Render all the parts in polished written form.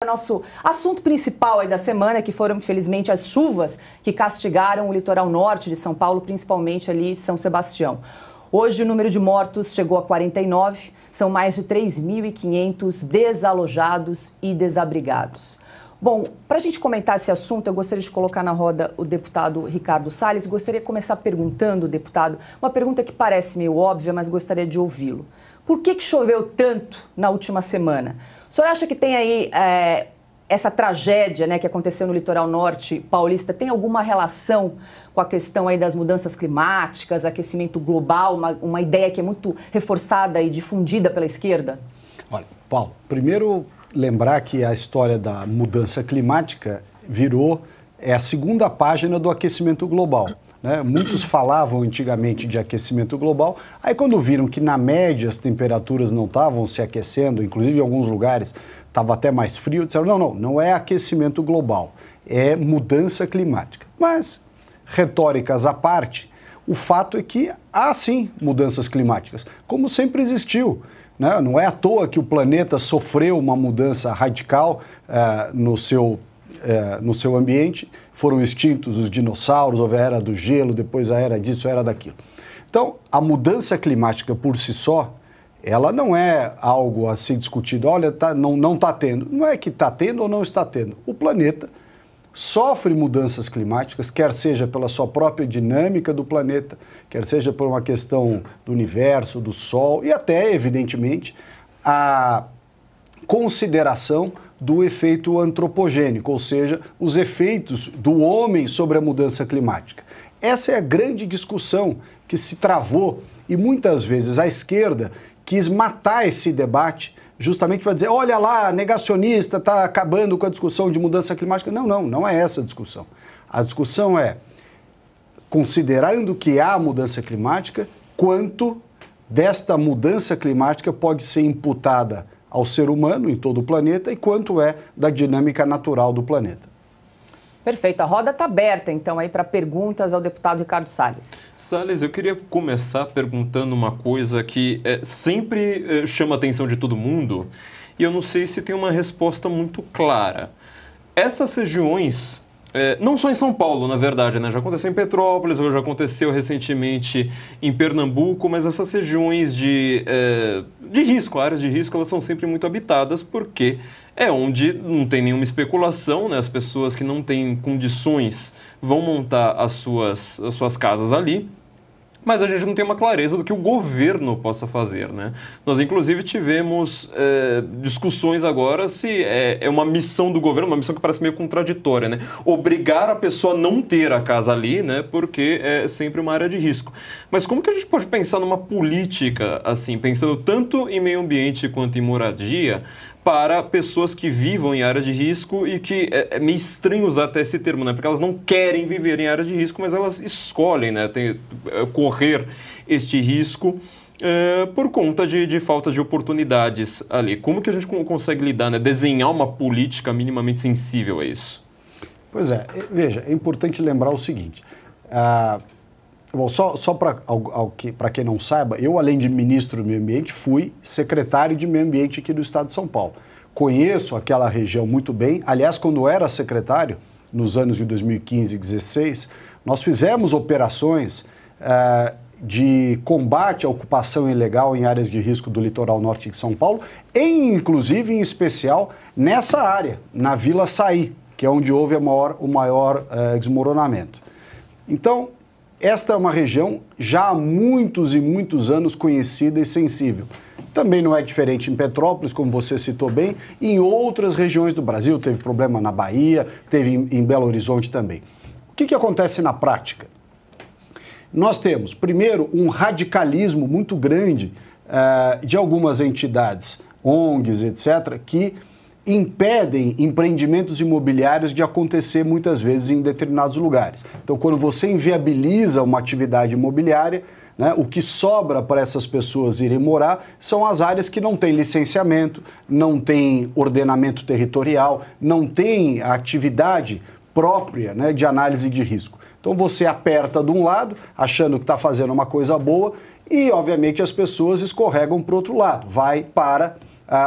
Nosso assunto principal aí da semana, que foram, infelizmente, as chuvas que castigaram o litoral norte de São Paulo, principalmente ali em São Sebastião. Hoje o número de mortos chegou a 49, são mais de 3.500 desalojados e desabrigados. Bom, para a gente comentar esse assunto, eu gostaria de colocar na roda o deputado Ricardo Salles. Gostaria de começar perguntando, deputado, uma pergunta que parece meio óbvia, mas gostaria de ouvi-lo. Por que choveu tanto na última semana? O senhor acha que tem aí essa tragédia, né, que aconteceu no litoral norte paulista, tem alguma relação com a questão aí das mudanças climáticas, aquecimento global, uma ideia que é muito reforçada e difundida pela esquerda? Olha, Paulo, primeiro lembrar que a história da mudança climática virou a segunda página do aquecimento global. Né? Muitos falavam antigamente de aquecimento global, aí quando viram que na média as temperaturas não estavam se aquecendo, inclusive em alguns lugares estava até mais frio, disseram não é aquecimento global, é mudança climática. Mas, retóricas à parte, o fato é que há sim mudanças climáticas, como sempre existiu. Não é à toa que o planeta sofreu uma mudança radical no seu ambiente. Foram extintos os dinossauros, houve a era do gelo, depois a era disso, a era daquilo. Então, a mudança climática por si só, ela não é algo a ser discutido. Olha, não está tendo. Não é que está tendo ou não está tendo. O planeta sofre mudanças climáticas, quer seja pela sua própria dinâmica do planeta, quer seja por uma questão do universo, do Sol e até, evidentemente, a consideração do efeito antropogênico, ou seja, os efeitos do homem sobre a mudança climática. Essa é a grande discussão que se travou e muitas vezes a esquerda quis matar esse debate justamente para dizer, olha lá, negacionista, está acabando com a discussão de mudança climática. Não é essa a discussão. A discussão é, considerando que há mudança climática, quanto desta mudança climática pode ser imputada ao ser humano em todo o planeta e quanto é da dinâmica natural do planeta. Perfeito. A roda está aberta, então, aí para perguntas ao deputado Ricardo Salles. Salles, eu queria começar perguntando uma coisa que sempre chama a atenção de todo mundo e eu não sei se tem uma resposta muito clara. Essas regiões, não só em São Paulo, na verdade, né? Já aconteceu em Petrópolis, já aconteceu recentemente em Pernambuco, mas essas regiões de risco, áreas de risco, elas são sempre muito habitadas porque é onde não tem nenhuma especulação, né? As pessoas que não têm condições vão montar as suas casas ali, mas a gente não tem uma clareza do que o governo possa fazer, né? Nós, inclusive, tivemos discussões agora se é uma missão do governo, uma missão que parece meio contraditória, né? Obrigar a pessoa a não ter a casa ali, né? Porque é sempre uma área de risco. Mas como que a gente pode pensar numa política, assim, pensando tanto em meio ambiente quanto em moradia, para pessoas que vivam em área de risco e que é meio estranho usar até esse termo, né? Porque elas não querem viver em área de risco, mas elas escolhem, né? Correr este risco por conta de falta de oportunidades ali. Como que a gente consegue lidar, né? Desenhar uma política minimamente sensível a isso? Pois é, veja, é importante lembrar o seguinte, bom, só para quem não saiba, eu, além de ministro do Meio Ambiente, fui secretário de Meio Ambiente aqui do Estado de São Paulo. Conheço aquela região muito bem. Aliás, quando eu era secretário, nos anos de 2015 e 2016, nós fizemos operações de combate à ocupação ilegal em áreas de risco do litoral norte de São Paulo, inclusive, em especial, nessa área, na Vila Saí, que é onde houve o maior desmoronamento. Então, esta é uma região já há muitos e muitos anos conhecida e sensível. Também não é diferente em Petrópolis, como você citou bem, e em outras regiões do Brasil. Teve problema na Bahia, teve em Belo Horizonte também. O que acontece na prática? Nós temos, primeiro, um radicalismo muito grande de algumas entidades, ONGs, etc., que impedem empreendimentos imobiliários de acontecer muitas vezes em determinados lugares. Então, quando você inviabiliza uma atividade imobiliária, né, o que sobra para essas pessoas irem morar são as áreas que não têm licenciamento, não têm ordenamento territorial, não têm a atividade própria, né, de análise de risco. Então, você aperta de um lado, achando que está fazendo uma coisa boa, e, obviamente, as pessoas escorregam para o outro lado, vai para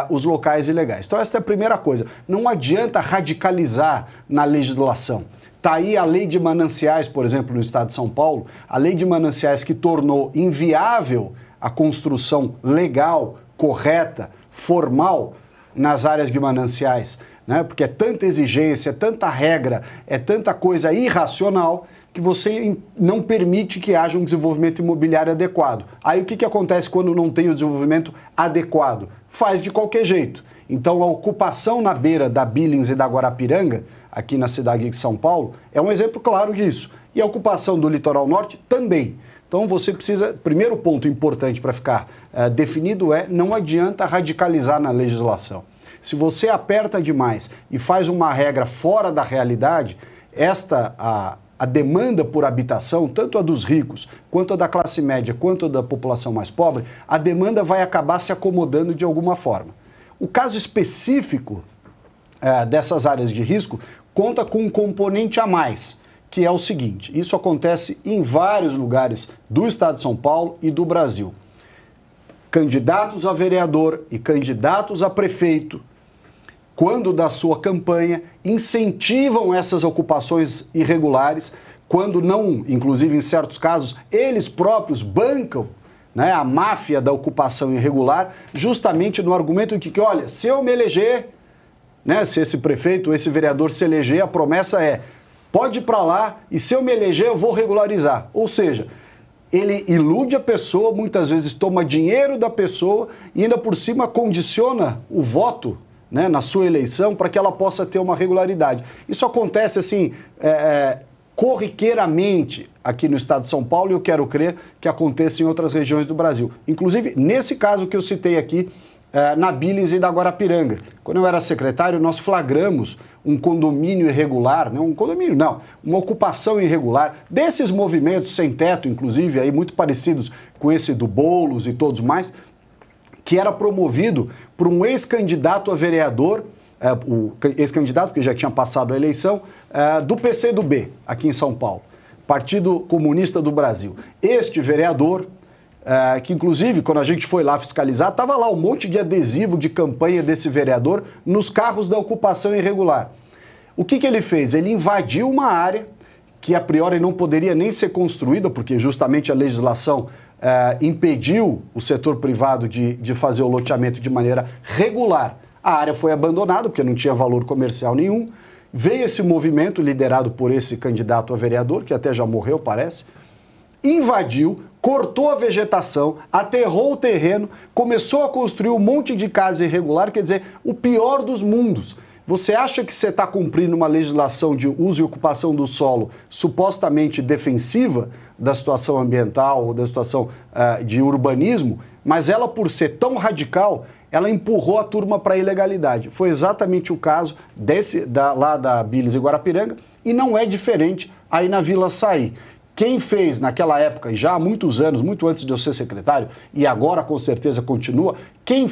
os locais ilegais. Então essa é a primeira coisa. Não adianta radicalizar na legislação. Está aí a lei de mananciais, por exemplo, no estado de São Paulo, a lei de mananciais que tornou inviável a construção legal, correta, formal nas áreas de mananciais, né? Porque é tanta exigência, é tanta regra, é tanta coisa irracional que você não permite que haja um desenvolvimento imobiliário adequado. Aí o que acontece quando não tem o desenvolvimento adequado? Faz de qualquer jeito. Então a ocupação na beira da Billings e da Guarapiranga, aqui na cidade de São Paulo, é um exemplo claro disso. E a ocupação do litoral norte também. Então você precisa, primeiro ponto importante para ficar definido é, não adianta radicalizar na legislação. Se você aperta demais e faz uma regra fora da realidade, a demanda por habitação, tanto a dos ricos, quanto a da classe média, quanto a da população mais pobre, a demanda vai acabar se acomodando de alguma forma. O caso específico dessas áreas de risco conta com um componente a mais, que é o seguinte: isso acontece em vários lugares do estado de São Paulo e do Brasil. Candidatos a vereador e candidatos a prefeito, quando da sua campanha, incentivam essas ocupações irregulares, quando não, inclusive em certos casos, eles próprios bancam, né, a máfia da ocupação irregular, justamente no argumento de que, olha, se eu me eleger, né, se esse prefeito, esse vereador se eleger, a promessa é: pode ir para lá e se eu me eleger eu vou regularizar. Ou seja, ele ilude a pessoa, muitas vezes toma dinheiro da pessoa e ainda por cima condiciona o voto, né, na sua eleição para que ela possa ter uma regularidade. Isso acontece assim corriqueiramente aqui no estado de São Paulo e eu quero crer que aconteça em outras regiões do Brasil. Inclusive, nesse caso que eu citei aqui, na Billings e da Guarapiranga. Quando eu era secretário, nós flagramos um condomínio irregular, não um condomínio, não, uma ocupação irregular, desses movimentos sem teto, inclusive, aí muito parecidos com esse do Boulos e todos mais, que era promovido por um ex-candidato a vereador, o ex-candidato, que já tinha passado a eleição, do PCdoB, aqui em São Paulo, Partido Comunista do Brasil. Este vereador, que inclusive, quando a gente foi lá fiscalizar, estava lá um monte de adesivo de campanha desse vereador nos carros da ocupação irregular. O que ele fez? Ele invadiu uma área que a priori não poderia nem ser construída, porque justamente a legislação impediu o setor privado de fazer o loteamento de maneira regular. A área foi abandonada, porque não tinha valor comercial nenhum. Veio esse movimento liderado por esse candidato a vereador, que até já morreu, parece, invadiu, cortou a vegetação, aterrou o terreno, começou a construir um monte de casa irregular, quer dizer, o pior dos mundos. Você acha que você está cumprindo uma legislação de uso e ocupação do solo supostamente defensiva da situação ambiental ou da situação de urbanismo, mas ela, por ser tão radical, ela empurrou a turma para a ilegalidade. Foi exatamente o caso lá da Billings e Guarapiranga e não é diferente aí na Vila Saí. Quem fez naquela época, já há muitos anos, muito antes de eu ser secretário, e agora com certeza continua, quem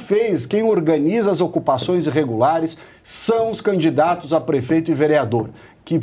organiza as ocupações irregulares são os candidatos a prefeito e vereador, que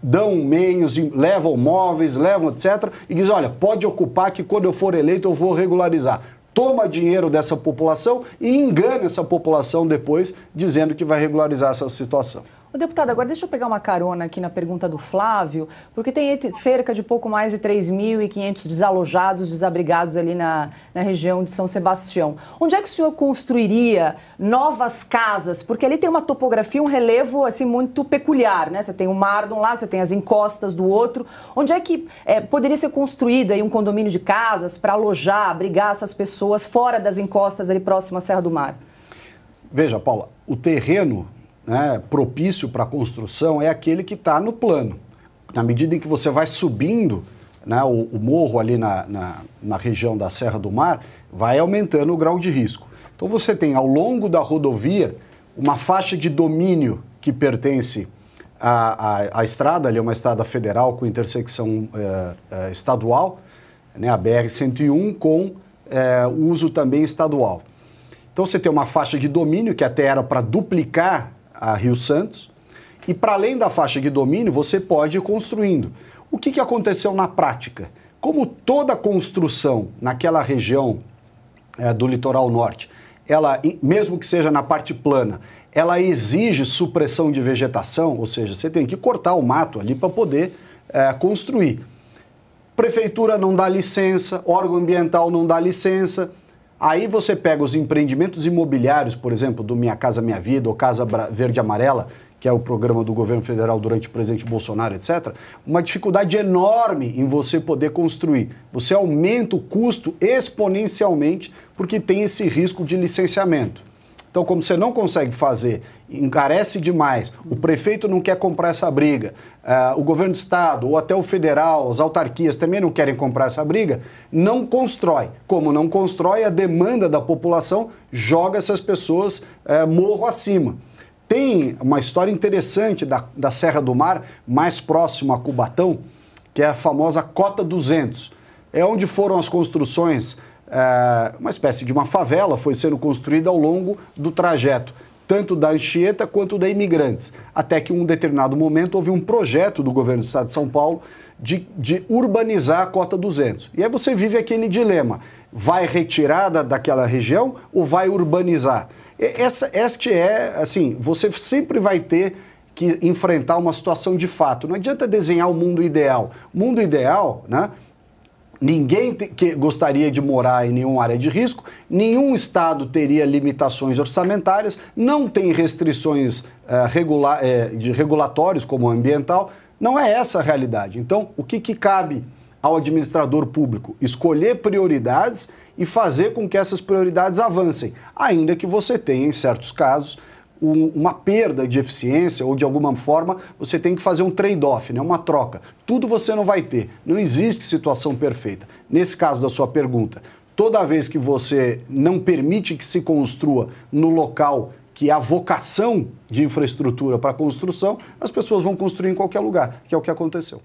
dão meios, levam móveis, levam etc. e dizem, olha, pode ocupar que quando eu for eleito eu vou regularizar. Toma dinheiro dessa população e engana essa população depois, dizendo que vai regularizar essa situação. O deputado, agora deixa eu pegar uma carona aqui na pergunta do Flávio, porque tem cerca de pouco mais de 3.500 desalojados, desabrigados ali na região de São Sebastião. Onde é que o senhor construiria novas casas? Porque ali tem uma topografia, um relevo assim muito peculiar, né? Você tem o mar de um lado, você tem as encostas do outro. Onde é que poderia ser construído aí um condomínio de casas para alojar, abrigar essas pessoas fora das encostas ali próximo à Serra do Mar? Veja, Paula, o terreno propício para a construção é aquele que está no plano. Na medida em que você vai subindo, né, o morro ali na região da Serra do Mar, vai aumentando o grau de risco. Então você tem ao longo da rodovia uma faixa de domínio que pertence à estrada, ali é uma estrada federal com intersecção estadual, né, a BR-101 com uso também estadual. Então você tem uma faixa de domínio que até era para duplicar a Rio Santos, e para além da faixa de domínio, você pode ir construindo. O que aconteceu na prática? Como toda construção naquela região do litoral norte, ela, mesmo que seja na parte plana, ela exige supressão de vegetação, ou seja, você tem que cortar o mato ali para poder construir. Prefeitura não dá licença, órgão ambiental não dá licença. Aí você pega os empreendimentos imobiliários, por exemplo, do Minha Casa Minha Vida ou Casa Verde e Amarela, que é o programa do governo federal durante o presidente Bolsonaro, etc., uma dificuldade enorme em você poder construir. Você aumenta o custo exponencialmente porque tem esse risco de licenciamento. Então, como você não consegue fazer, encarece demais, o prefeito não quer comprar essa briga, o governo do estado ou até o federal, as autarquias também não querem comprar essa briga, não constrói. Como não constrói, a demanda da população joga essas pessoas morro acima. Tem uma história interessante da Serra do Mar, mais próximo a Cubatão, que é a famosa Cota 200. É onde foram as construções, uma espécie de uma favela foi sendo construída ao longo do trajeto, tanto da Anchieta quanto da Imigrantes. Até que em um determinado momento houve um projeto do governo do estado de São Paulo de urbanizar a Cota 200. E aí você vive aquele dilema, vai retirar daquela região ou vai urbanizar? Este assim, você sempre vai ter que enfrentar uma situação de fato. Não adianta desenhar o mundo ideal. O mundo ideal, né? Ninguém que gostaria de morar em nenhuma área de risco, nenhum estado teria limitações orçamentárias, não tem restrições de regulatórios como o ambiental. Não é essa a realidade. Então, o que cabe ao administrador público? Escolher prioridades e fazer com que essas prioridades avancem, ainda que você tenha, em certos casos, uma perda de eficiência ou, de alguma forma, você tem que fazer um trade-off, né? Uma troca. Tudo você não vai ter. Não existe situação perfeita. Nesse caso da sua pergunta, toda vez que você não permite que se construa no local que há vocação de infraestrutura para construção, as pessoas vão construir em qualquer lugar, que é o que aconteceu.